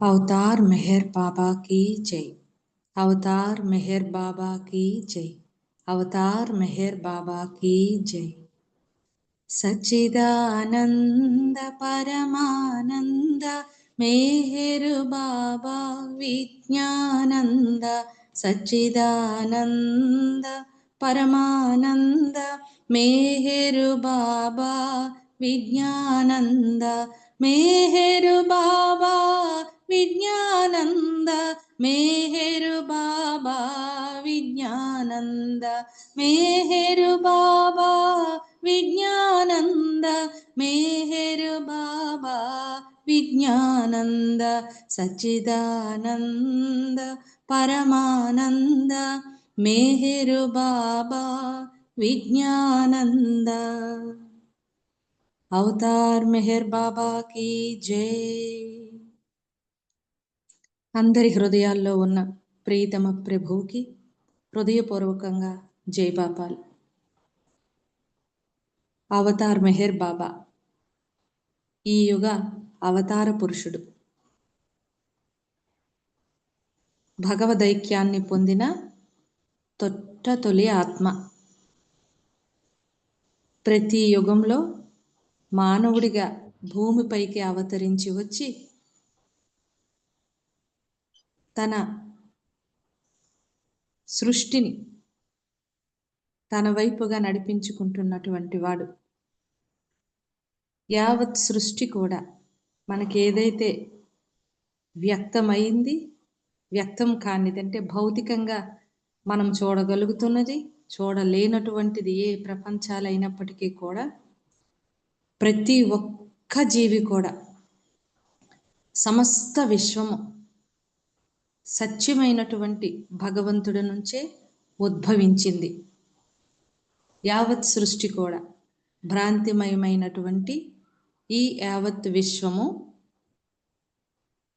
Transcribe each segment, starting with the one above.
अवतार मेहर बाबा की जय। अवतार मेहर बाबा की जय। अवतार मेहर बाबा की जय। सच्चिदानंद परमानंद मेहर बाबा विज्ञानंद। सच्चिदानंद परमानंद मेहर बाबा विज्ञानंद। मेहर बाबा विज्ञानंद। मेहर बाबा विज्ञानंद। मेहर बाबा विज्ञानंद। मेहर बाबा विज्ञानंद। सच्चिदानंद परमानंद मेहर बाबा विज्ञानंद। अवतार मेहर बाबा की जय। అందరి హృదయాల్లో ఉన్న ప్రియతమ ప్రభువుకి హృదయపూర్వకంగా జై బాబాల్. అవతార్ మెహర్ బాబా ఈ యుగ అవతార పురుషుడు, భగవదైక్యాన్ని పొందిన తొలి ఆత్మ. ప్రతి యుగంలో మానవుడిగా భూమిపైకి అవతరించి వచ్చి తన సృష్టిని తన వైపుగా నడిపించుకుంటున్నటువంటి వాడు. యావత్ సృష్టి కూడా మనకి ఏదైతే వ్యక్తమైంది, వ్యక్తం కానిదంటే భౌతికంగా మనం చూడగలుగుతున్నది, చూడలేనటువంటిది ఏ ప్రపంచాలైనప్పటికీ కూడా ప్రతి ఒక్క జీవి కూడా సమస్త విశ్వము సత్యమైనటువంటి భగవంతుడి నుంచే ఉద్భవించింది. యావత్ సృష్టి కూడా భ్రాంతిమయమైనటువంటి ఈ యావత్ విశ్వము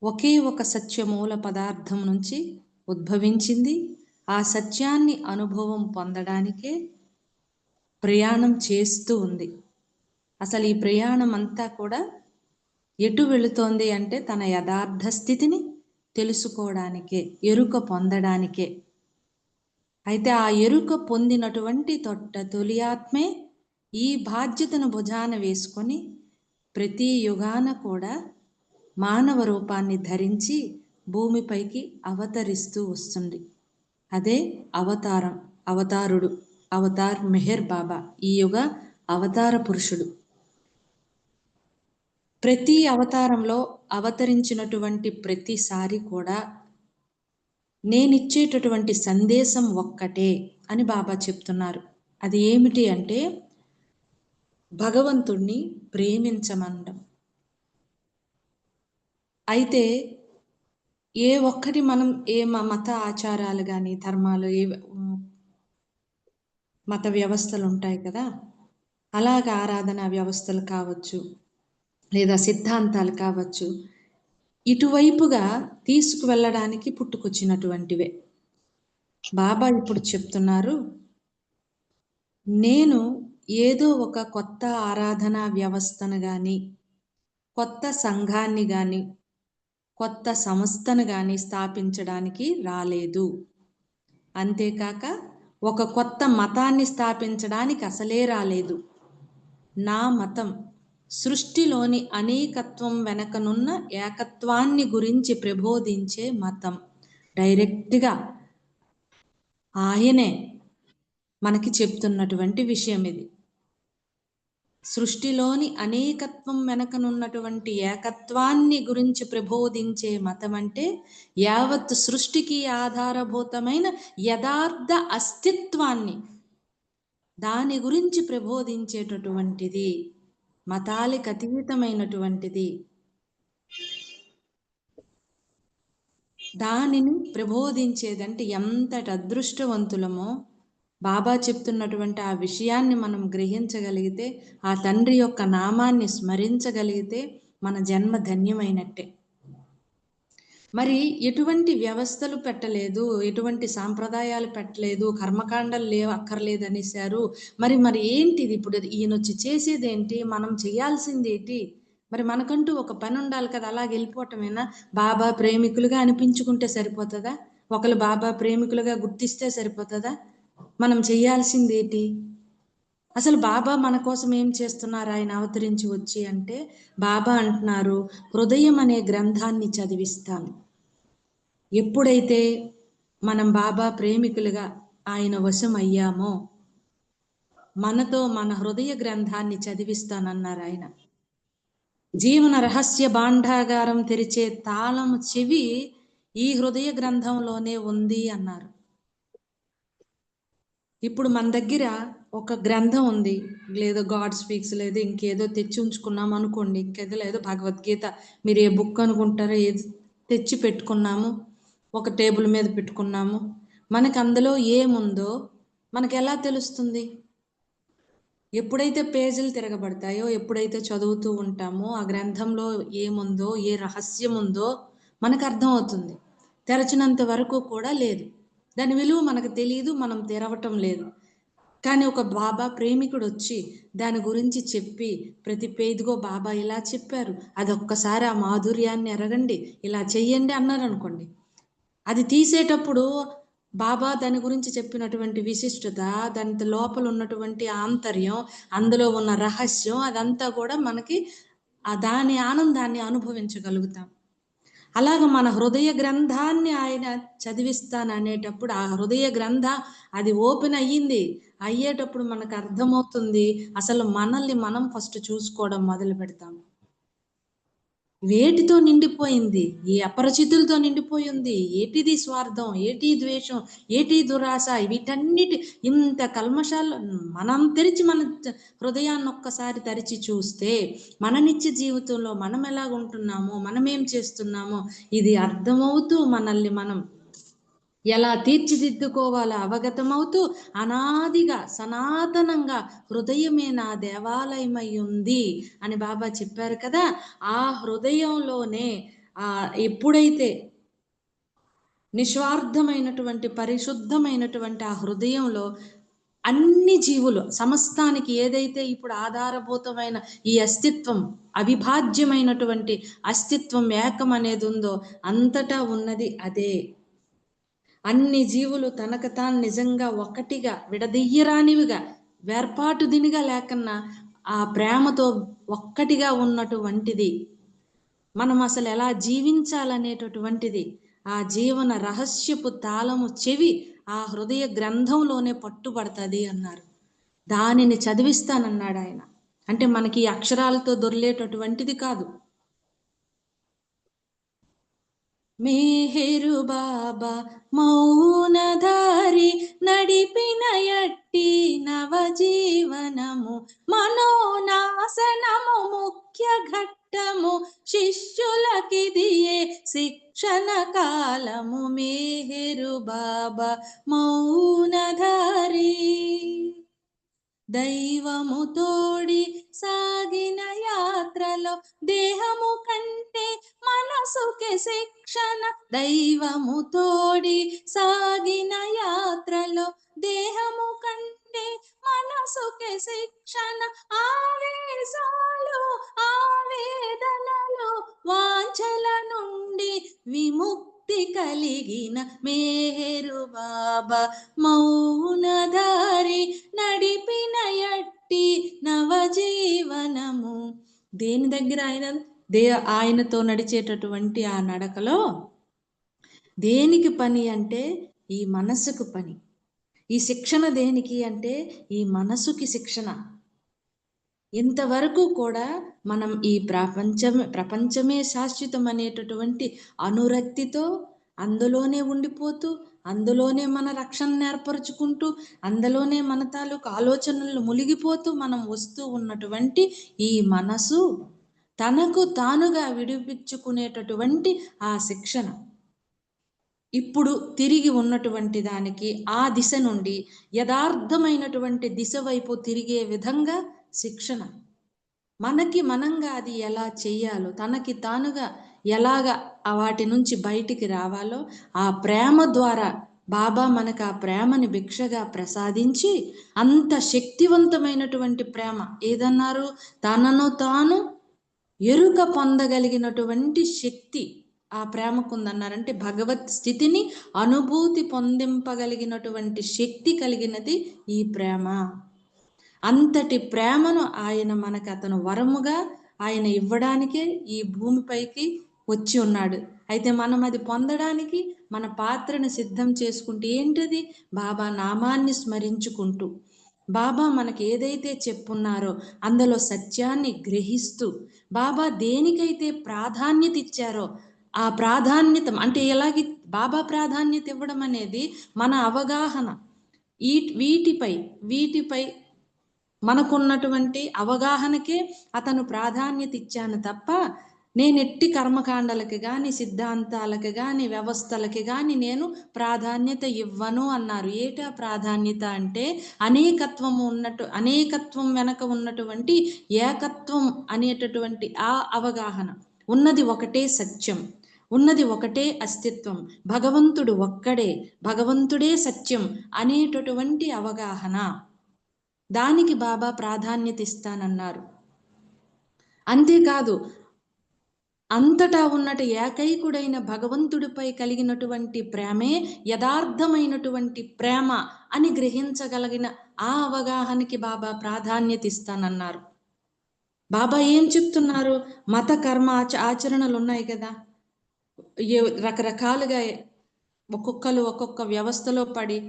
ఒకే ఒక సత్యమూల పదార్థం నుంచి ఉద్భవించింది. ఆ సత్యాన్ని అనుభవం పొందడానికే ప్రయాణం చేస్తూ ఉంది. అసలు ఈ ప్రయాణం అంతా కూడా ఎటు వెళుతోంది అంటే తన యథార్థ స్థితిని తెలుసుకోవడానికే, ఎరుక పొందడానికే. అయితే ఆ ఎరుక పొందినటువంటి తొలి ఆత్మే ఈ బాధ్యతను భుజాన వేసుకొని ప్రతి యుగాన కూడా మానవ రూపాన్ని ధరించి భూమిపైకి అవతరిస్తూ వస్తుంది. అదే అవతారం, అవతారుడు, అవతార్ మెహర్ బాబా ఈ యుగ అవతార పురుషుడు. ప్రతి అవతారంలో అవతరించినటువంటి ప్రతిసారి కూడా నేనిచ్చేటటువంటి సందేశం ఒక్కటే అని బాబా చెప్తున్నారు. అది ఏమిటి అంటే భగవంతుణ్ణి ప్రేమించమండం. అయితే ఏ ఒక్కటి మనం ఏ మత ఆచారాలు కానీ, ధర్మాలు, ఏ మత వ్యవస్థలు ఉంటాయి కదా, అలాగ ఆరాధనా వ్యవస్థలు కావచ్చు, లేదా సిద్ధాంతాలు కావచ్చు, ఇటువైపుగా తీసుకువెళ్ళడానికి పుట్టుకొచ్చినటువంటివే. బాబా ఇప్పుడు చెప్తున్నారు, నేను ఏదో ఒక కొత్త ఆరాధనా వ్యవస్థను కానీ, కొత్త సంఘాన్ని కానీ, కొత్త సంస్థను కానీ స్థాపించడానికి రాలేదు. అంతేకాక ఒక కొత్త మతాన్ని స్థాపించడానికి అసలే రాలేదు. నా మతం సృష్టిలోని అనేకత్వం వెనకనున్న ఏకత్వాన్ని గురించి ప్రబోధించే మతం. డైరెక్ట్గా ఆయనే మనకి చెప్తున్నటువంటి విషయం ఇది. సృష్టిలోని అనేకత్వం వెనకనున్నటువంటి ఏకత్వాన్ని గురించి ప్రబోధించే మతం అంటే యావత్ సృష్టికి ఆధారభూతమైన యథార్థ అస్తిత్వాన్ని, దాని గురించి ప్రబోధించేటటువంటిది, మతాలకు అతీతమైనటువంటిది. దానిని ప్రబోధించేదంటే ఎంతటి అదృష్టవంతులమో బాబా చెప్తున్నటువంటి ఆ విషయాన్ని మనం గ్రహించగలిగితే, ఆ తండ్రి యొక్క నామాన్ని స్మరించగలిగితే మన జన్మ ధన్యమైనట్టే. మరి ఎటువంటి వ్యవస్థలు పెట్టలేదు, ఎటువంటి సాంప్రదాయాలు పెట్టలేదు, కర్మకాండలు అక్కర్లేదు అనేసారు. మరి ఏంటిది ఇప్పుడు ఈయనొచ్చి చేసేదేంటి, మనం చేయాల్సింది ఏంటి, మరి మనకంటూ ఒక పని ఉండాలి కదా, అలాగే వెళ్ళిపోవటమేనా? బాబా ప్రేమికులుగా అనిపించుకుంటే సరిపోతుందా? ఒకరు బాబా ప్రేమికులుగా గుర్తిస్తే సరిపోతుందా? మనం చేయాల్సింది ఏంటి? అసలు బాబా మన కోసం ఏం చేస్తున్నారు ఆయన అవతరించి వచ్చి అంటే, బాబా అంటున్నారు హృదయం అనే గ్రంథాన్ని చదివిస్తాను. ఎప్పుడైతే మనం బాబా ప్రేమికులుగా ఆయన వశం అయ్యామో, మనతో మన హృదయ గ్రంథాన్ని చదివిస్తానన్నారు ఆయన. జీవన రహస్య భాండాగారం తెరిచే తాళం చెవి ఈ హృదయ గ్రంథంలోనే ఉంది అన్నారు. ఇప్పుడు మన దగ్గర ఒక గ్రంథం ఉంది, లేదో గాడ్ స్పీక్స్, లేదు ఇంకేదో తెచ్చి ఉంచుకున్నాం అనుకోండి, ఇంకేదో లేదో భగవద్గీత, మీరు ఏ బుక్ అనుకుంటారో ఏది తెచ్చి పెట్టుకున్నాము, ఒక టేబుల్ మీద పెట్టుకున్నాము. మనకు అందులో ఏముందో మనకు ఎలా తెలుస్తుంది? ఎప్పుడైతే పేజీలు తిరగబడతాయో, ఎప్పుడైతే చదువుతూ ఉంటామో ఆ గ్రంథంలో ఏముందో, ఏ రహస్యం ఉందో మనకు అర్థమవుతుంది. తెరచినంత వరకు కూడా లేదు, దాని విలువ మనకు తెలియదు, మనం తెరవటం లేదు. కానీ ఒక బాబా ప్రేమికుడు వచ్చి దాని గురించి చెప్పి ప్రతి పేదిగో బాబా ఇలా చెప్పారు, అది ఒక్కసారి ఆ మాధుర్యాన్ని ఎరగండి, ఇలా చెయ్యండి అన్నారు అనుకోండి, అది తీసేటప్పుడు బాబా దాని గురించి చెప్పినటువంటి విశిష్టత, దాని లోపల ఉన్నటువంటి ఆంతర్యం, అందులో ఉన్న రహస్యం, అదంతా కూడా మనకి దాని ఆనందాన్ని అనుభవించగలుగుతాం. అలాగ మన హృదయ గ్రంథాన్ని ఆయన చదివిస్తాననేటప్పుడు ఆ హృదయ గ్రంథ అది ఓపెన్ అయ్యేటప్పుడు మనకు అర్థమవుతుంది, అసలు మనల్ని మనం ఫస్ట్ చూసుకోవడం మొదలు పెడతాం. వేటితో నిండిపోయింది? ఈ అపరిచితులతో నిండిపోయింది. ఏటిది స్వార్థం, ఏటి ద్వేషం, ఏటి దురాశ, వీటన్నిటి ఇంత కల్మషాలు మనం తెరిచి మన హృదయాన్ని ఒక్కసారి తెరిచి చూస్తే మన నిత్య జీవితంలో మనం ఎలాగుంటున్నామో, మనం ఏం చేస్తున్నామో ఇది అర్థమవుతూ మనల్ని మనం ఎలా తీర్చిదిద్దుకోవాలో అవగతమవుతూ అనాదిగా సనాతనంగా హృదయమే నా దేవాలయమై ఉంది అని బాబా చెప్పారు కదా. ఆ హృదయంలోనే ఎప్పుడైతే నిస్వార్థమైనటువంటి పరిశుద్ధమైనటువంటి ఆ హృదయంలో అన్ని జీవులు సమస్తానికి ఏదైతే ఇప్పుడు ఆధారభూతమైన ఈ అస్తిత్వం, అవిభాజ్యమైనటువంటి అస్తిత్వం ఏకం అనేది ఉందో అంతటా ఉన్నది అదే. అన్ని జీవులు తనకు తాను నిజంగా ఒకటిగా విడదీయరానివిగా వేర్పాటు దినిగా లేకన్నా ఆ ప్రేమతో ఒక్కటిగా ఉన్నటువంటిది. మనం అసలు ఎలా జీవించాలనేటటువంటిది ఆ జీవన రహస్యపు తాళము చెవి ఆ హృదయ గ్రంథంలోనే పట్టుబడుతుంది అన్నారు. దానిని చదివిస్తానన్నాడు ఆయన. అంటే మనకి అక్షరాలతో దొర్లేటటువంటిది కాదు. మేహెరు బాబా మౌనధారి నడిపిన ఎట్టి నవజీవనము మనోనాశనము ముఖ్య ఘట్టము శిష్యులకిదియే శిక్షణ కాలము మేహెరు బాబా మౌనధారి దైవము తోడి సాగిన యాత్రలో దేహము కంటే మనసుకే శిక్షణ దైవము తోడి సాగిన యాత్రలో దేహము కంటే మనసుకే శిక్షణ ఆవేశాలు ఆవేదనలు వాంఛల నుండి విముక్తి కలిగిన మేహెరు బాబా మౌనధారి నడిపిన ఎట్టి నవజీవనము. దేని దగ్గర ఆయనతో నడిచేటటువంటి ఆ నడకలో దేనికి పని అంటే ఈ మనసుకు పని. ఈ శిక్షణ దేనికి అంటే ఈ మనసుకి శిక్షణ. ఇంతవరకు కూడా మనం ఈ ప్రపంచమే శాశ్వతం అనేటటువంటి అనురక్తితో అందులోనే ఉండిపోతూ, అందులోనే మన రక్షణ ఏర్పరుచుకుంటూ, అందులోనే మన తాలూకు ఆలోచనలు మునిగిపోతూ మనం వస్తూ ఉన్నటువంటి ఈ మనసు తనకు తానుగా విడిపించుకునేటటువంటి ఆ శిక్షణ ఇప్పుడు తిరిగి ఉన్నటువంటి దానికి ఆ దిశ నుండి యథార్థమైనటువంటి దిశ వైపు తిరిగే విధంగా శిక్షణ. మనకి మనంగా అది ఎలా చెయ్యాలో, తనకి తానుగా ఎలాగ వాటి నుంచి బయటికి రావాలో ఆ ప్రేమ ద్వారా బాబా మనకు ఆ ప్రేమని భిక్షగా ప్రసాదించి, అంత శక్తివంతమైనటువంటి ప్రేమ ఏదన్నారు, తనను తాను ఎరుక పొందగలిగినటువంటి శక్తి ఆ ప్రేమకుందన్నారంటే భగవత్ స్థితిని అనుభూతి పొందింపగలిగినటువంటి శక్తి కలిగినది ఈ ప్రేమ. అంతటి ప్రేమను ఆయన మనకు అతను వరముగా ఆయన ఇవ్వడానికే ఈ భూమిపైకి వచ్చి ఉన్నాడు. అయితే మనం అది పొందడానికి మన పాత్రను సిద్ధం చేసుకుంటూ ఏంటది? బాబా నామాన్ని స్మరించుకుంటూ, బాబా మనకి ఏదైతే చెప్పున్నారో అందులో సత్యాన్ని గ్రహిస్తూ, బాబా దేనికైతే ప్రాధాన్యత ఇచ్చారో ఆ ప్రాధాన్యత అంటే ఎలాగి బాబా ప్రాధాన్యత ఇవ్వడం అనేది మన అవగాహన వీటిపై మనకున్నటువంటి అవగాహనకే అతను ప్రాధాన్యత ఇచ్చాను తప్ప నేను ఎట్టి కర్మకాండలకి కానీ సిద్ధాంతాలకి కానీ వ్యవస్థలకి కానీ నేను ప్రాధాన్యత ఇవ్వను అన్నారు. ఏటా ప్రాధాన్యత అంటే అనేకత్వం వెనక ఉన్నటువంటి ఏకత్వం అనేటటువంటి ఆ అవగాహన. ఉన్నది ఒకటే సత్యం, ఉన్నది ఒకటే అస్తిత్వం, భగవంతుడు ఒక్కడే, భగవంతుడే సత్యం అనేటటువంటి అవగాహన. దానికి బాబా ప్రాధాన్యత ఇస్తానన్నారు. అంతేకాదు అంతటా ఉన్నటి ఏకైకుడైన భగవంతుడిపై కలిగినటువంటి ప్రేమే యథార్థమైనటువంటి ప్రేమ అని గ్రహించగలిగిన ఆ అవగాహనకి బాబా ప్రాధాన్యత ఇస్తానన్నారు. బాబా ఏం చెప్తున్నారు? మత కర్మ ఆచరణలు ఉన్నాయి కదా, రకరకాలుగా ఒక్కొక్కరు ఒక్కొక్క వ్యవస్థలో పడి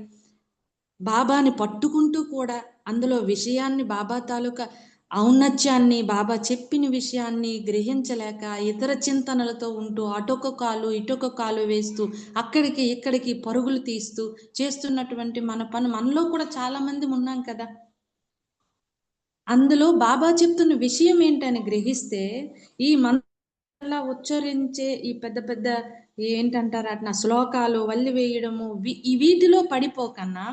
బాబాని పట్టుకుంటూ కూడా అందులో విషయాన్ని బాబా తాలూకా ఔన్నత్యాన్ని బాబా చెప్పిన విషయాన్ని గ్రహించలేక ఇతర చింతనలతో ఉంటూ అటొక కాలు ఇటొక కాలు వేస్తూ అక్కడికి ఇక్కడికి పరుగులు తీస్తూ చేస్తున్నటువంటి మనలో కూడా చాలా మంది ఉన్నాం కదా. అందులో బాబా చెప్తున్న విషయం ఏంటని గ్రహిస్తే ఈ అలా ఉచ్చరించే ఈ పెద్ద పెద్ద ఏంటంటారు అట్లా శ్లోకాలు వల్లి వేయడము వీటిలో పడిపోకన్నా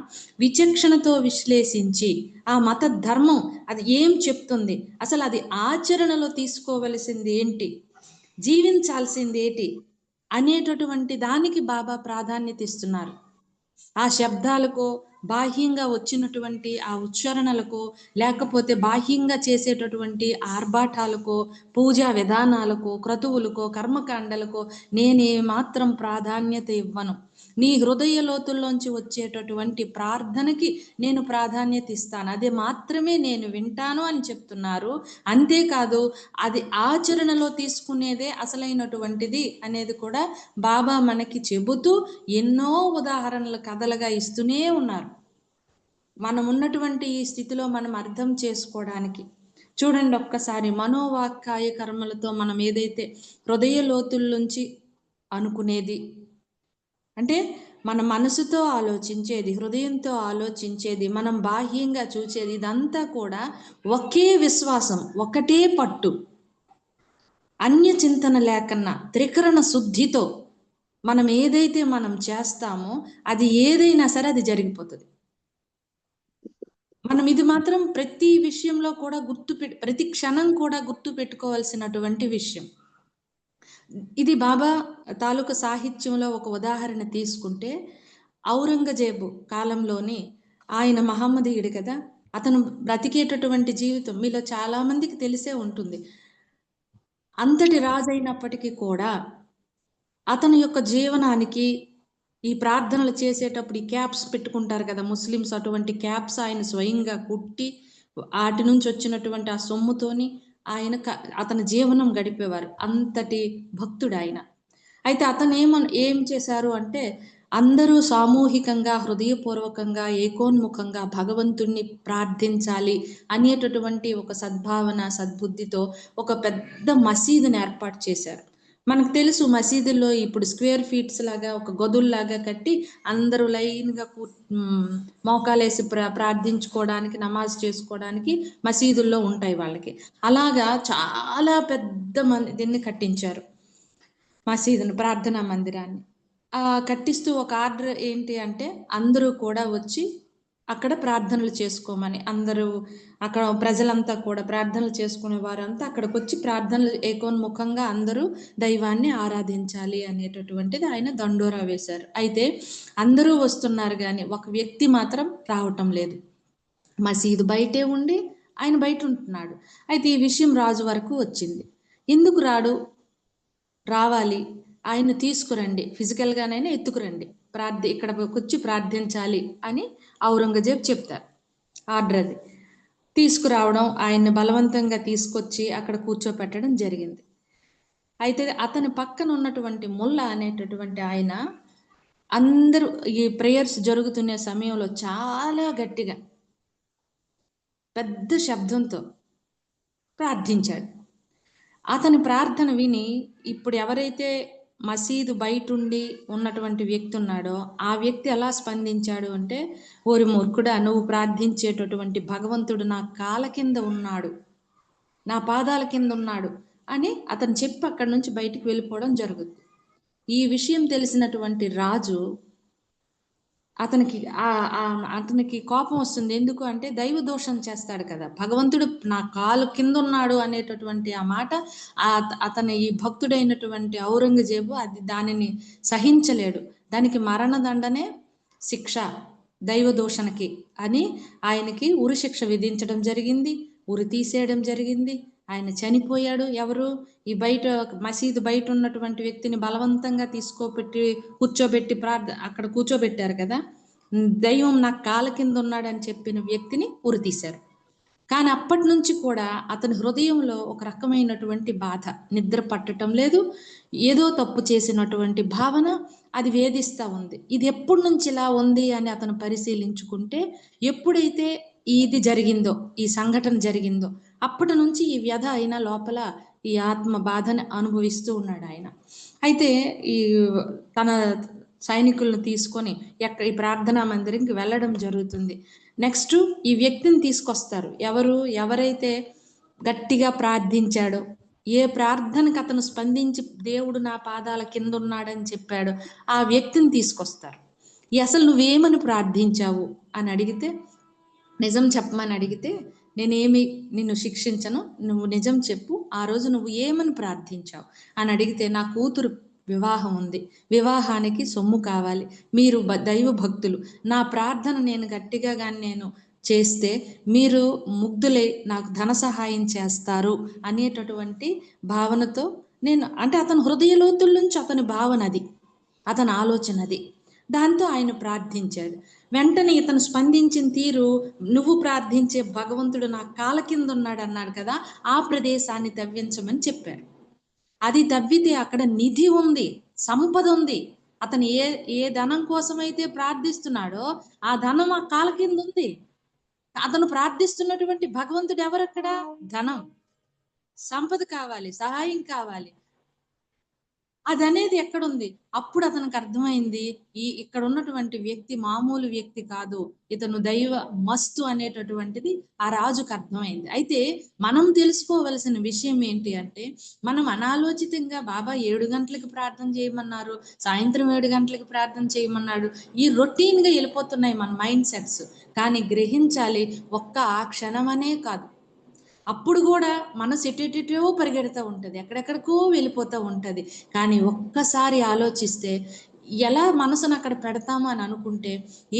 విచక్షణతో విశ్లేషించి ఆ మత ధర్మం అది ఏం చెప్తుంది, అసలు అది ఆచరణలో తీసుకోవలసింది ఏంటి, జీవించాల్సింది ఏంటి అనేటటువంటి దానికి బాబా ప్రాధాన్యత ఇస్తున్నారు. ఆ శబ్దాలకు బాహ్యంగా వచ్చినటువంటి ఆ ఉచ్చారణలకు లేకపోతే బాహ్యంగా చేసేటటువంటి ఆర్భాటాలకు పూజా విధానాలకు క్రతువులకు కర్మకాండలకు నేనే మాత్రం ప్రాధాన్యత ఇవ్వను. నీ హృదయ లోతుల్లోంచి వచ్చేటటువంటి ప్రార్థనకి నేను ప్రాధాన్యత ఇస్తాను, అది మాత్రమే నేను వింటాను అని చెప్తున్నారు. అంతేకాదు అది ఆచరణలో తీసుకునేదే అసలైనటువంటిది అనేది కూడా బాబా మనకి చెబుతూ ఎన్నో ఉదాహరణలు కథలుగా ఇస్తూనే ఉన్నారు. మనం ఉన్నటువంటి ఈ స్థితిలో మనం అర్థం చేసుకోవడానికి చూడండి ఒక్కసారి మనోవాక్కాయ కర్మలతో మనం ఏదైతే హృదయ లోతుల్లోంచి అనుకునేది అంటే మన మనసుతో ఆలోచించేది, హృదయంతో ఆలోచించేది, మనం బాహ్యంగా చూసేది, ఇదంతా కూడా ఒకే విశ్వాసం, ఒకటే పట్టు, అన్య చింతన లేకన్నా త్రికరణ శుద్ధితో మనం ఏదైతే మనం చేస్తామో అది ఏదైనా సరే అది జరిగిపోతుంది. మనం ఇది మాత్రం ప్రతి విషయంలో కూడా ప్రతి క్షణం కూడా గుర్తు పెట్టుకోవాల్సినటువంటి విషయం. ఇది బాబా తాలూకా సాహిత్యంలో ఒక ఉదాహరణ తీసుకుంటే ఔరంగజేబు కాలంలోని ఆయన మహమ్మదీయుడు కదా, అతను బ్రతికేటటువంటి జీవితం మీలో చాలా మందికి తెలిసే ఉంటుంది. అంతటి రాజైనప్పటికీ కూడా అతని యొక్క జీవనానికి ఈ ప్రార్థనలు చేసేటప్పుడు ఈ క్యాప్స్ పెట్టుకుంటారు కదా ముస్లిమ్స్, అటువంటి క్యాప్స్ ఆయన స్వయంగా కుట్టి వాటి నుంచి వచ్చినటువంటి ఆ సొమ్ముతోని ఆయన అతని జీవనం గడిపేవారు. అంతటి భక్తుడు ఆయన. అయితే అతను ఏం చేశారు అంటే అందరూ సామూహికంగా హృదయపూర్వకంగా ఏకోన్ముఖంగా భగవంతుణ్ణి ప్రార్థించాలి అనేటటువంటి ఒక సద్భావన సద్బుద్ధితో ఒక పెద్ద మసీదుని ఏర్పాటు చేశారు. మనకు తెలుసు మసీదుల్లో ఇప్పుడు స్క్వేర్ ఫీట్స్ లాగా ఒక గదుల్లాగా కట్టి అందరూ లైన్గా మోకాలేసి ప్రార్థించుకోవడానికి నమాజ్ చేసుకోవడానికి మసీదుల్లో ఉంటాయి వాళ్ళకి. అలాగా చాలా పెద్ద దీన్ని కట్టించారు మసీదును, ప్రార్థనా మందిరాన్ని. కట్టిస్తూ ఒక ఆర్డర్ ఏంటి అంటే అందరూ కూడా వచ్చి అక్కడ ప్రార్థనలు చేసుకోమని, అందరూ అక్కడ ప్రజలంతా కూడా ప్రార్థనలు చేసుకునే వారంతా అక్కడికి వచ్చి ప్రార్థనలు ఏకోన్ముఖంగా అందరూ దైవాన్ని ఆరాధించాలి అనేటటువంటిది ఆయన దండోరా వేశారు. అయితే అందరూ వస్తున్నారు కానీ ఒక వ్యక్తి మాత్రం రావటం లేదు. మసీదు బయటే ఉండి ఆయన బయట ఉంటున్నాడు. అయితే ఈ విషయం రాజు వరకు వచ్చింది. ఎందుకు రాడు? రావాలి. ఆయన్ని తీసుకురండి. ఫిజికల్‌గానైనా ఎత్తుకురండి. ఇక్కడికొచ్చి ప్రార్థించాలి అని ఔరంగజేబు చెప్తారు. ఆర్డర్ అది. తీసుకురావడం, ఆయన్ని బలవంతంగా తీసుకొచ్చి అక్కడ కూర్చోపెట్టడం జరిగింది. అయితే అతని పక్కన ఉన్నటువంటి ముల్లా అనేటటువంటి ఆయన అందరూ ఈ ప్రేయర్స్ జరుగుతున్న సమయంలో చాలా గట్టిగా పెద్ద శబ్దంతో ప్రార్థించాడు. అతని ప్రార్థన విని ఇప్పుడు ఎవరైతే మసీదు బయటుండి ఉన్నటువంటి వ్యక్తి ఉన్నాడో ఆ వ్యక్తి ఎలా స్పందించాడు అంటే, ఓరి మూర్ఖుడా, నువ్వు ప్రార్థించేటటువంటి భగవంతుడు నా కాళ్ళ కింద ఉన్నాడు, నా పాదాల కింద ఉన్నాడు అని అతను చెప్పి అక్కడి నుంచి బయటికి వెళ్ళిపోవడం జరుగుతుంది. ఈ విషయం తెలిసినటువంటి రాజు అతనికి కోపం వస్తుంది. ఎందుకు అంటే దైవ దోషం చేస్తాడు కదా, భగవంతుడు నా కాలు కింద ఉన్నాడు అనేటటువంటి ఆ మాట అతని ఈ భక్తుడైనటువంటి ఔరంగజేబు దానిని సహించలేడు. దానికి మరణదండనే శిక్ష దైవ దోషణకి అని ఆయనకి ఉరి శిక్ష విధించడం జరిగింది. ఉరి తీసేయడం జరిగింది. ఆయన చనిపోయాడు. ఎవరు? ఈ బయట మసీదు బయట ఉన్నటువంటి వ్యక్తిని బలవంతంగా కూర్చోబెట్టి అక్కడ కూర్చోబెట్టారు కదా, దైవం నా కాళ్ళ కింద ఉన్నాడని చెప్పిన వ్యక్తిని ఉరి తీశారు. కానీ అప్పటి నుంచి కూడా అతని హృదయంలో ఒక రకమైనటువంటి బాధ, నిద్ర పట్టడం లేదు, ఏదో తప్పు చేసినటువంటి భావన అది వేధిస్తూ ఉంది. ఇది ఎప్పటి నుంచి ఇలా ఉంది అని అతను పరిశీలించుకుంటే, ఎప్పుడైతే ఇది జరిగిందో, ఈ సంఘటన జరిగిందో అప్పటి నుంచి ఈ వ్యధ అయిన లోపల ఈ ఆత్మ బాధని అనుభవిస్తూ ఉన్నాడు ఆయన. అయితే ఈ తన సైనికులను తీసుకొని ఈ ప్రార్థనా మందిరంకి వెళ్ళడం జరుగుతుంది. నెక్స్ట్ ఈ వ్యక్తిని తీసుకొస్తారు. ఎవరైతే గట్టిగా ప్రార్థించాడో, ఏ ప్రార్థనకు అతను స్పందించి దేవుడు నా పాదాల కింద ఉన్నాడని చెప్పాడో ఆ వ్యక్తిని తీసుకొస్తారు. అసలు నువ్వేమని ప్రార్థించావు అని అడిగితే, నిజం చెప్పమని అడిగితే, నేనేమి నిన్ను శిక్షించను, నువ్వు నిజం చెప్పు, ఆ రోజు నువ్వు ఏమని ప్రార్థించావు అని అడిగితే, నా కూతురు వివాహం ఉంది, వివాహానికి సొమ్ము కావాలి, మీరు దైవ భక్తులు, నా ప్రార్థన నేను గట్టిగా కానీ నేను చేస్తే మీరు ముగ్ధులై నాకు ధన సహాయం చేస్తారు అనేటటువంటి భావనతో నేను, అంటే అతని హృదయ లోతుల నుంచి అతని భావన అది, అతని ఆలోచన అది. దాంతో ఆయన ప్రార్థించాడు. వెంటనే ఇతను స్పందించిన తీరు, నువ్వు ప్రార్థించే భగవంతుడు నా కాళ్ళ కింద ఉన్నాడు అన్నాడు కదా, ఆ ప్రదేశాన్ని తవ్వించమని చెప్పారు. అది తవ్వితే అక్కడ నిధి ఉంది, సంపద ఉంది. అతను ఏ ధనం కోసమైతే ప్రార్థిస్తున్నాడో ఆ ధనం ఆ కాళ్ళ కింద ఉంది. అతను ప్రార్థిస్తున్నటువంటి భగవంతుడు ఎవరక్కడ? ధనం, సంపద కావాలి, సహాయం కావాలి, అదనేది ఎక్కడుంది? అప్పుడు అతనికి అర్థమైంది, ఇక్కడ ఉన్నటువంటి వ్యక్తి మామూలు వ్యక్తి కాదు, ఇతను దైవ మస్తు అనేటటువంటిది ఆ రాజుకు అర్థమైంది. అయితే మనం తెలుసుకోవలసిన విషయం ఏంటి అంటే, మనం అనాలోచితంగా బాబా 7 గంటలకు ప్రార్థన చేయమన్నారు, సాయంత్రం 7 గంటలకు ప్రార్థన చేయమన్నాడు, ఈ రొటీన్గా వెళ్ళిపోతున్నాయి మన మైండ్ సెట్స్. కానీ గ్రహించాలి, ఆ క్షణమనే కాదు, అప్పుడు కూడా మనసు ఎటెటో పరిగెడుతూ ఉంటుంది, ఎక్కడెక్కడికో వెళ్ళిపోతూ ఉంటుంది. కానీ ఒక్కసారి ఆలోచిస్తే ఎలా మనసును అక్కడ పెడతాము అని అనుకుంటే,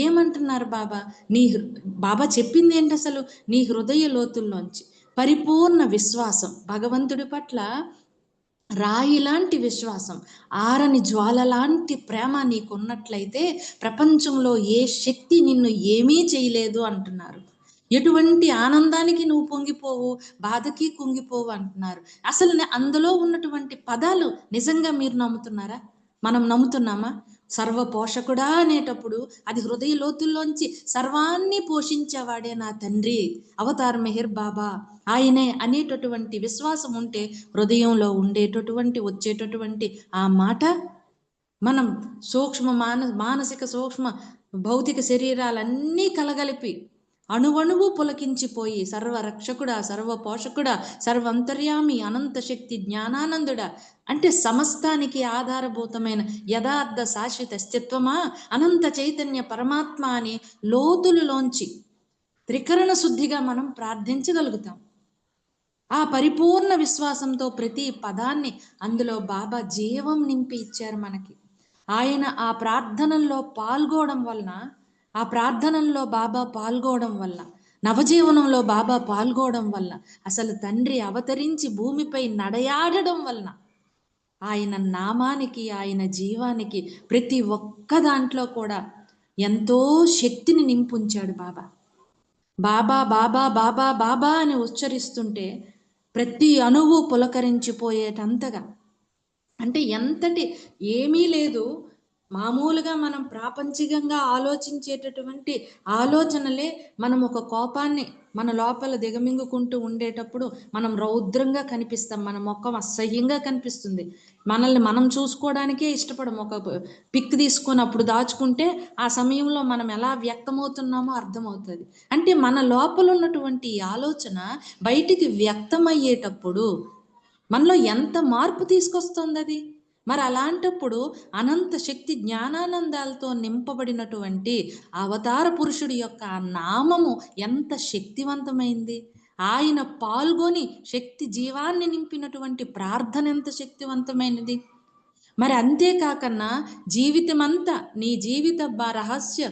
ఏమంటున్నారు బాబా? బాబా చెప్పింది ఏంటి అసలు? నీ హృదయ లోతుల్లోంచి పరిపూర్ణ విశ్వాసం, భగవంతుడి పట్ల రాయి లాంటి విశ్వాసం, ఆరని జ్వాల లాంటి ప్రేమ నీకున్నట్లయితే ప్రపంచంలో ఏ శక్తి నిన్ను ఏమీ చేయలేదు అంటున్నారు. ఎటువంటి ఆనందానికి నువ్వు పొంగిపోవు, బాధకి కుంగిపోవు అంటున్నారు. అసలు అందులో ఉన్నటువంటి పదాలు నిజంగా మీరు నమ్ముతున్నారా? మనం నమ్ముతున్నామా? సర్వ పోషకుడా అనేటప్పుడు అది హృదయ లోతుల్లోంచి సర్వాన్ని పోషించేవాడే నా తండ్రి, అవతార్ మెహర్ బాబా ఆయనే అనేటటువంటి విశ్వాసం ఉంటే హృదయంలో వచ్చేటటువంటి ఆ మాట మనం మానసిక సూక్ష్మ భౌతిక శరీరాలన్నీ కలగలిపి అణువణువు పులకించిపోయి, సర్వరక్షకుడా, సర్వ పోషకుడా, సర్వంతర్యామి, అనంత శక్తి జ్ఞానానందుడా, అంటే సమస్తానికి ఆధారభూతమైన యథార్థ శాశ్వత అస్తిత్వమా, అనంత చైతన్య పరమాత్మ అని లోతులలోంచి త్రికరణ శుద్ధిగా మనం ప్రార్థించగలుగుతాం. ఆ పరిపూర్ణ విశ్వాసంతో ప్రతి పదాన్ని అందులో బాబా జీవం నింపి ఇచ్చారు మనకి. ఆయన ఆ ప్రార్థనల్లో పాల్గొనడం వలన, ఆ ప్రార్థనల్లో బాబా పాల్గొనడం వల్ల నవజీవనంలో బాబా పాల్గొనడం వల్ల, అసలు తండ్రి అవతరించి భూమిపై నడయాడడం వలన, ఆయన నామానికి, ఆయన జీవానికి ప్రతి ఒక్క దాంట్లో కూడా ఎంతో శక్తిని నింపుంచాడు బాబా. బాబా బాబా బాబా బాబా అని ఉచ్చరిస్తుంటే ప్రతి అణువు పులకరించిపోయేటంతగా, అంటే ఎంతటి ఏమీ లేదు, మామూలుగా మనం ప్రాపంచికంగా ఆలోచించేటటువంటి ఆలోచనలే మనం ఒక కోపాన్ని మన లోపల దిగమింగుకుంటూ ఉండేటప్పుడు మనం రౌద్రంగా కనిపిస్తాం, మన ముఖం అసహ్యంగా కనిపిస్తుంది, మనల్ని మనం చూసుకోవడానికే ఇష్టపడం. ఒక పిక్ తీసుకొని అప్పుడు దాచుకుంటే ఆ సమయంలో మనం ఎలా వ్యక్తమవుతున్నామో అర్థమవుతుంది. అంటే మన లోపల ఉన్నటువంటి ఈ ఆలోచన బయటికి వ్యక్తమయ్యేటప్పుడు మనలో ఎంత మార్పు తీసుకొస్తుంది అది. మరి అలాంటప్పుడు అనంత శక్తి జ్ఞానానందాలతో నింపబడినటువంటి అవతార పురుషుడి యొక్క ఆ నామము ఎంత శక్తివంతమైంది. ఆయన పాల్గొని శక్తి జీవాన్ని నింపినటువంటి ప్రార్థన ఎంత శక్తివంతమైనది. మరి అంతేకాకన్నా జీవితమంతా నీ జీవిత రహస్య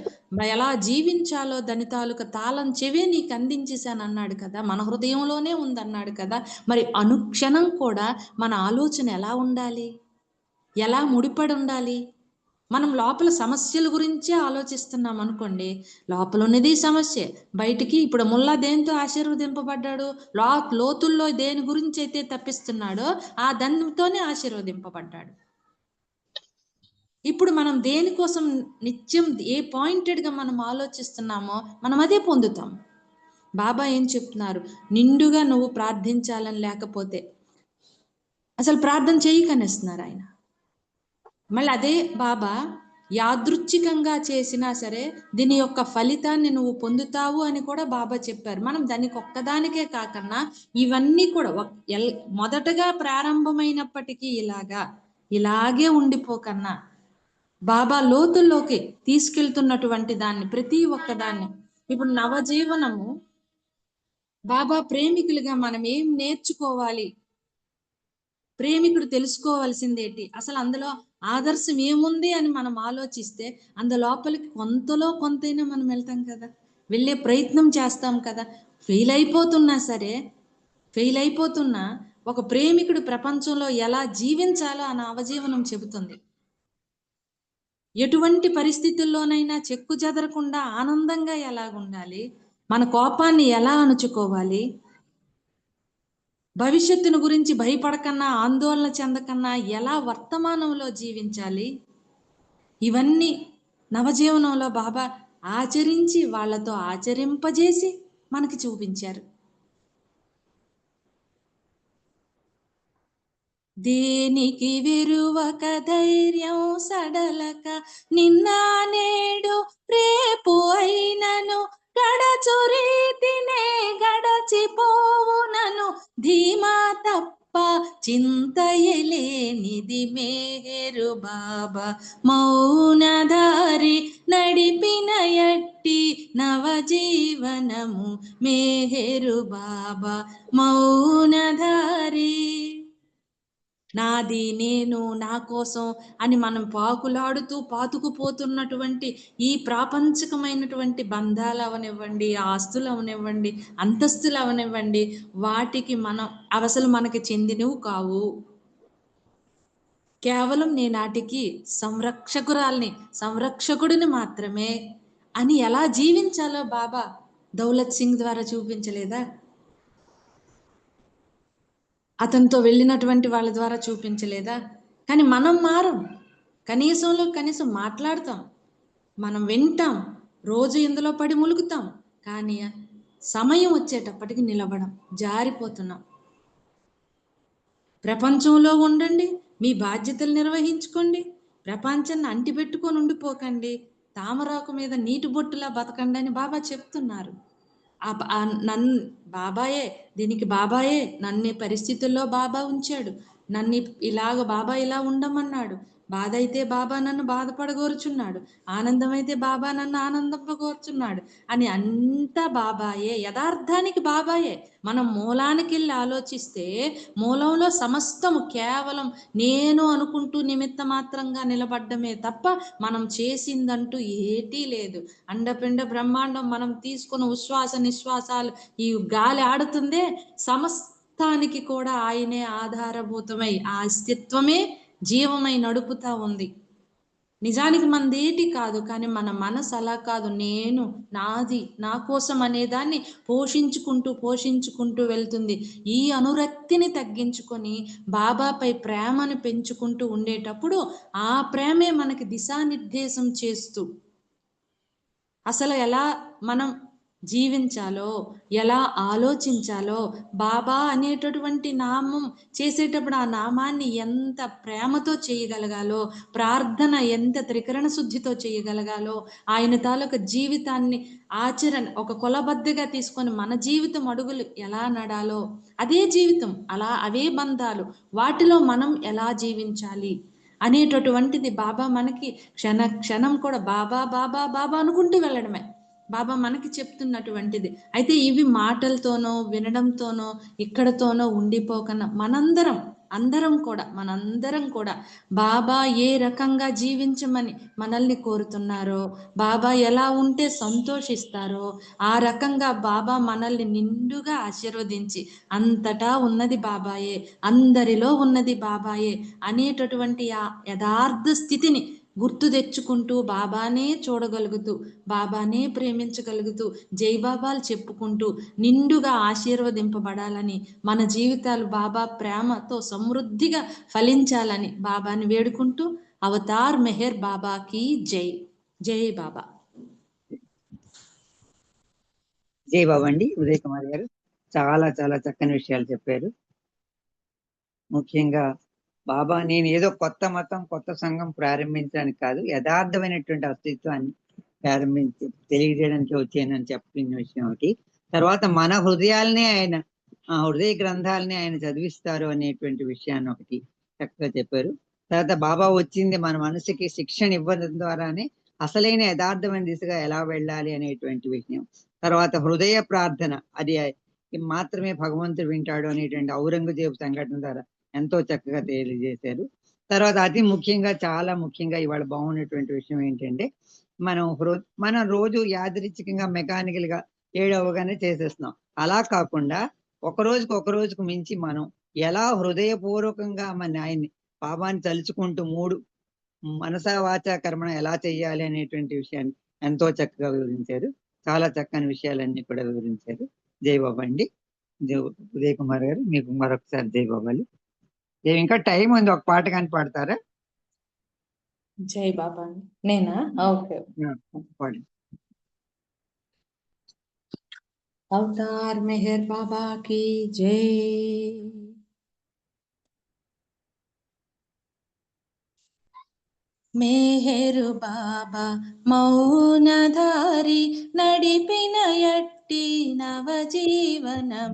ఎలా జీవించాలో దాని తాలూక తాళం చెవే నీకు అందించేశాను అన్నాడు కదా, మన హృదయంలోనే ఉందన్నాడు కదా. మరి అనుక్షణం కూడా మన ఆలోచన ఎలా ఉండాలి, ఎలా ముడిపడి ఉండాలి. మనం లోపల సమస్యల గురించే ఆలోచిస్తున్నాం అనుకోండి, లోపల ఉన్నది సమస్య, బయటికి ఇప్పుడు ముల్లా దేంతో ఆశీర్వదింపబడ్డాడు, లోతుల్లో దేని గురించి అయితే తప్పిస్తున్నాడో ఆ దానితోనే ఆశీర్వదింపబడ్డాడు. ఇప్పుడు మనం దేనికోసం నిత్యం ఏ పాయింటెడ్గా మనం ఆలోచిస్తున్నామో మనం అదే పొందుతాం. బాబా ఏం చెప్తున్నారు, నిండుగా నువ్వు ప్రార్థించాలని లేకపోతే అసలు ప్రార్థన చేయకనేస్తున్నారు ఆయన. మళ్ళీ అదే బాబా యాదృచ్ఛికంగా చేసినా సరే దీని యొక్క ఫలితాన్ని నువ్వు పొందుతావు అని కూడా బాబా చెప్పారు. మనం దానికి ఒక్కదానికే కాకన్నా ఇవన్నీ కూడా మొదటగా ప్రారంభమైనప్పటికీ ఇలాగే ఉండిపోకన్నా బాబా లోతుల్లోకి తీసుకెళ్తున్నటువంటి దాన్ని ప్రతి ఒక్కదాన్ని, ఇప్పుడు నవజీవనము బాబా ప్రేమికులుగా మనం ఏం నేర్చుకోవాలి, ప్రేమికుడు తెలుసుకోవాల్సిందేంటి, అసలు అందులో ఆదర్శం ఏముంది అని మనం ఆలోచిస్తే అందులోపలికి కొంతలో కొంతైనా మనం వెళ్తాం కదా, వెళ్ళే ప్రయత్నం చేస్తాం కదా. ఫెయిల్ అయిపోతున్నా ఒక ప్రేమికుడు ప్రపంచంలో ఎలా జీవించాలో ఆ నవజీవనం చెబుతుంది. ఎటువంటి పరిస్థితుల్లోనైనా చెక్కు చెదరకుండా ఆనందంగా ఎలాగుండాలి, మన కోపాన్ని ఎలా అణుచుకోవాలి, భవిష్యత్తును గురించి భయపడకన్నా ఆందోళన చెందకన్నా ఎలా వర్తమానంలో జీవించాలి, ఇవన్నీ నవజీవనంలో బాబా ఆచరించి వాళ్ళతో ఆచరింపజేసి మనకి చూపించారు. దేనికి విరువక ధైర్యం సడలక, నిన్న నేడు రేపు అయినను గడచు రీతినే గడచిపోవునను ధీమా తప్ప చింతయలేనిది మేహెరు బాబా మౌనధారి నడిపిన ఎట్టి నవజీవనము మేహెరు బాబా మౌనధారి. నాది నేను నా కోసం అని మనం పాతుకుపోతున్నటువంటి ఈ ప్రాపంచికమైనటువంటి బంధాలు అవనివ్వండి, ఆస్తులు అవనివ్వండి, అంతస్తులు అవనివ్వండి, వాటికి మనం అసలు మనకి చెందినవి కావు. కేవలం నేనాటికి సంరక్షకుడిని మాత్రమే అని ఎలా జీవించాలో బాబా దౌలత్ సింగ్ ద్వారా చూపించలేదా, అతనితో వెళ్ళినటువంటి వాళ్ళ ద్వారా చూపించలేదా. కానీ మనం మారం, కనీసం మాట్లాడతాం, మనం వింటాం, రోజు ఇందులో పడి ములుగుతాం, కానీ సమయం వచ్చేటప్పటికి నిలబడం, జారిపోతున్నాం. ప్రపంచంలో ఉండండి, మీ బాధ్యతలు నిర్వహించుకోండి, ప్రపంచాన్ని అంటిపెట్టుకొని ఉండిపోకండి, తామరాకు మీద నీటి బొట్టులా బతకండి అని బాబా చెప్తున్నారు. బాబాయే దీనికి బాబాయే నన్ను పరిస్థితుల్లో బాబా ఉంచాడు, నన్ను బాబా ఇలా ఉండమన్నాడు, బాధ అయితే బాబా నన్ను బాధపడగోరుచున్నాడు, ఆనందమైతే బాబా నన్ను ఆనందింపగోరుచున్నాడు అని అంతా బాబాయే, యథార్థానికి బాబాయే. మనం మూలానికి వెళ్ళి ఆలోచిస్తే మూలంలో సమస్తము కేవలం నేను అనుకుంటూ నిమిత్త మాత్రంగా నిలబడ్డమే తప్ప మనం చేసిందంటూ ఏటీ లేదు. అండపిండ బ్రహ్మాండం మనం తీసుకున్న ఉశ్వాస నిశ్వాసాలు, ఈ గాలి ఆడుతుందే సమస్తానికి కూడా ఆయనే ఆధారభూతమై ఆ అస్తిత్వమే జీవమై నడుపుతా ఉంది. నిజానికి మనదేటి కాదు, కానీ మన మనసు అలా కాదు. నేను, నాది, నా కోసం అనేదాన్ని పోషించుకుంటూ వెళ్తుంది. ఈ అనురక్తిని తగ్గించుకొని బాబాపై ప్రేమను పెంచుకుంటూ ఉండేటప్పుడు ఆ ప్రేమే మనకి దిశానిర్దేశం చేస్తూ అసలు ఎలా మనం జీవించాలో, ఎలా ఆలోచించాలో, బాబా అనేటటువంటి నామం చేసేటప్పుడు ఆ నామాన్ని ఎంత ప్రేమతో చేయగలగాలో, ప్రార్థన ఎంత త్రికరణ శుద్ధితో చేయగలగాలో, ఆయన తాలూకు జీవితాన్ని ఆచరణ ఒక కొలబద్దగా తీసుకొని మన జీవితం అడుగులు ఎలా నడాలో, అదే జీవితం, అలా అవే బంధాలు, వాటిలో మనం ఎలా జీవించాలి అనేటటువంటిది బాబా మనకి క్షణ క్షణం కూడా బాబా బాబా బాబా అనుకుంటూ వెళ్ళడమే బాబా మనకి చెప్తున్నటువంటిది. అయితే ఇవి మాటలతోనో వినడంతోనో ఇక్కడతోనో ఉండిపోకన్నా మనందరం కూడా బాబా ఏ రకంగా జీవించమని మనల్ని కోరుతున్నారో, బాబా ఎలా ఉంటే సంతోషిస్తారో ఆ రకంగా బాబా మనల్ని నిండుగా ఆశీర్వదించి అంతటా ఉన్నది బాబాయే, అందరిలో ఉన్నది బాబాయే అనేటటువంటి ఆ యథార్థ స్థితిని గుర్తు తెచ్చుకుంటూ బాబానే చూడగలుగుతూ, బాబానే ప్రేమించగలుగుతూ, జై బాబాలు చెప్పుకుంటూ నిండుగా ఆశీర్వదింపబడాలని, మన జీవితాలు బాబా ప్రేమతో సమృద్ధిగా ఫలించాలని బాబాని వేడుకుంటూ, అవతార్ మెహర్ బాబాకి జై. జై బాబా. జై బాబా అండి. ఉదయ్ కుమార్ గారు చాలా చాలా చక్కని విషయాలు చెప్పారు. ముఖ్యంగా బాబా నేను ఏదో కొత్త మతం కొత్త సంఘం ప్రారంభించడానికి కాదు, యథార్థమైనటువంటి అస్తిత్వాన్ని తెలియజేయడానికి వచ్చానని చెప్పిన విషయం ఒకటి. తర్వాత మన హృదయాల్ని ఆయన హృదయ గ్రంథాలని ఆయన చదివిస్తారు అనేటువంటి విషయాన్ని ఒకటి చక్కగా చెప్పారు. తర్వాత బాబా వచ్చింది మన మనసుకి శిక్షణ ఇవ్వడం ద్వారానే అసలైన యథార్థమైన దిశగా ఎలా వెళ్ళాలి అనేటువంటి విషయం. తర్వాత హృదయ ప్రార్థన అది మాత్రమే భగవంతుడు వింటాడు అనేటువంటి ఔరంగజేబు సంఘటన ద్వారా ఎంతో చక్కగా తెలియజేశారు. తర్వాత అతి ముఖ్యంగా చాలా ముఖ్యంగా ఇవాళ బాగున్నటువంటి విషయం ఏంటంటే మనం రోజు యాదృచ్ఛికంగా మెకానికల్ గా ఏడవగానే చేసేస్తున్నాం. అలా కాకుండా ఒక రోజుకు మించి మనం ఎలా హృదయపూర్వకంగా ఆయన్ని బాబాని తలుచుకుంటూ 3 మనస వాచ కర్మణ ఎలా చెయ్యాలి అనేటువంటి విషయాన్ని ఎంతో చక్కగా వివరించారు. చాలా చక్కని విషయాలన్నీ కూడా వివరించారు. జై బాబా అండి. ఉదయ్ కుమార్ గారు మీకు మరొకసారి జై బాబాలు. ఇంకా టైం ఉంది, ఒక పాట కానీ పాడతారా? జై బాబా. నేనా? ఓకే. పాడి. అవతార్ మెహర్ బాబా की जय. మెహరు బాబా మౌనధారి నడిపిన ఎట్టి నవజీవనం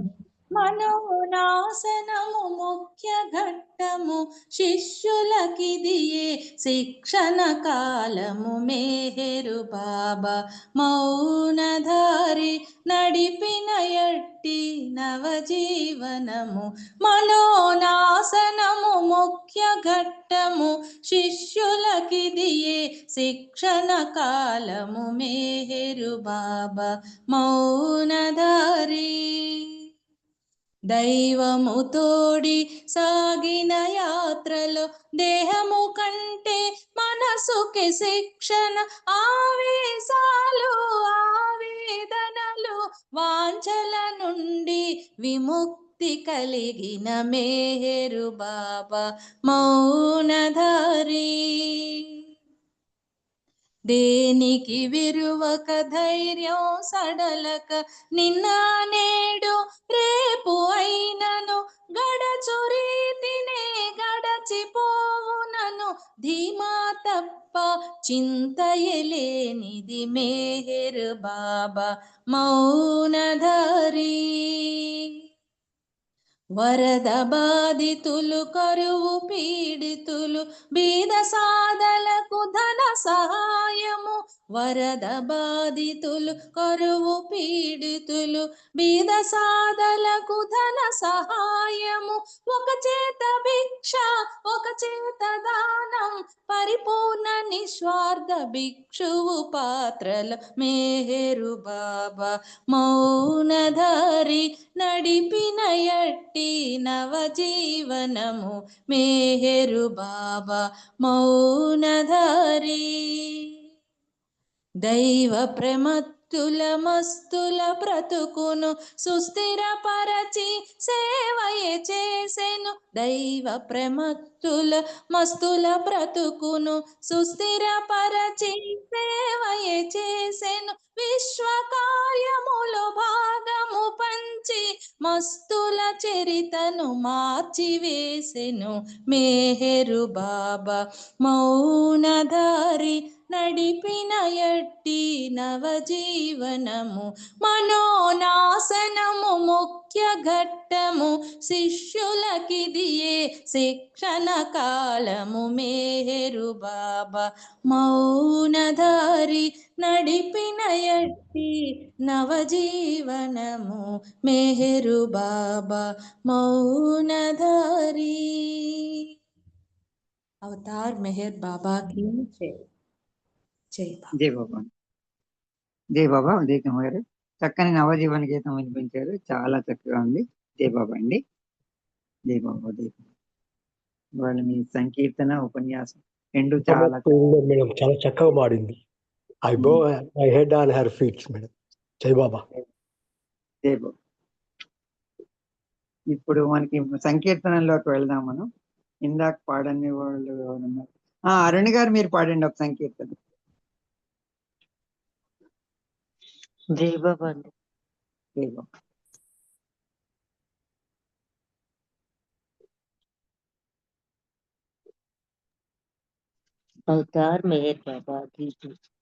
మనోనాశనము ముఖ్య ఘట్టము శిష్యులకిదియే శిక్షణ కాలము. మెహరు బాబా మౌనధారి నడిపిన ఎట్టి నవజీవనము మనోనాశనము ముఖ్య ఘట్టము శిష్యులకిదియే శిక్షణ కాలము. మెహరు బాబా మౌనధారి దైవము తోడి సాగిన యాత్రలో దేహము కంటే మనసుకి శిక్షణ ఆవేశాలు ఆవేదనలు వాంఛల నుండి విముక్తి కలిగిన మెహరు బాబా మౌనధారి దేనికి విరువక ధైర్యం సడలక నిన్న నేడు రేపు అయినను గడచు రీతినే గడచిపోవునను ధీమా తప్ప చింతయలేనిది మెహరు బాబా మౌనధారి వరద బాధితులు, కరువు పీడితులు, బీద సాధలకు ధన సహాయము. వరద బాధితులు, కరువు పీడితులు, బీద సాధలకు ధన సహాయము. ఒక చేత భిక్ష, ఒక చేత దానం, పరిపూర్ణ నిస్వార్థ భిక్షువు పాత్రల మేహరు బాబా మౌనధారి నడిపిన ఎట్టి నవజీవనము మేహరు బాబా మౌనధారి. దైవ ప్రమత్తుల మస్తుల బ్రతుకును సుస్థిరపరచి సేవయే చేసెను. దైవ ప్రమత్తుల మస్తుల బ్రతుకును సుస్థిరపరచి సేవయే చేసెను. విశ్వకార్యములు భాగము పంచి మస్తుల చరితను మార్చివేసెను మేహరు బాబా మౌనధారి నడిపిన ఎట్టి నవజీవనము. మనోనాశనము ముఖ్య ఘట్టము, శిష్యులకిదియే శిక్షణ కాలము మేహరు బాబా మౌనధారి నడిపిన ఎట్టి నవజీవనము మేహరు బాబా మౌనధారి. అవతార్ మెహర్ బాబా की जय. జై బాబా. జై బాబా. జై బాబా. ఉదయకమ్మ గారు చక్కని నవజీవన గీతం వినిపించారు, చాలా చక్కగా ఉంది. జై బాబా అండి. జై బాబా. జై బాబా. వాళ్ళ మీ సంకీర్తన ఉపన్యాసం రెండు చాలా మేడం చాలా చక్కగా పాడింది. I head on her feets madam. జై బాబా. జై బాబా. ఇప్పుడు మనకి సంకీర్తనలోకి వెళ్దాం మనం. ఇందాక పాడని వాళ్ళు ఎవరున్నారు? అరుణ్ గారు మీరు పాడండి ఒక సంకీర్తన. జై బాబా అండి. జై బాబా. अवतार मेहर बाबा की जय.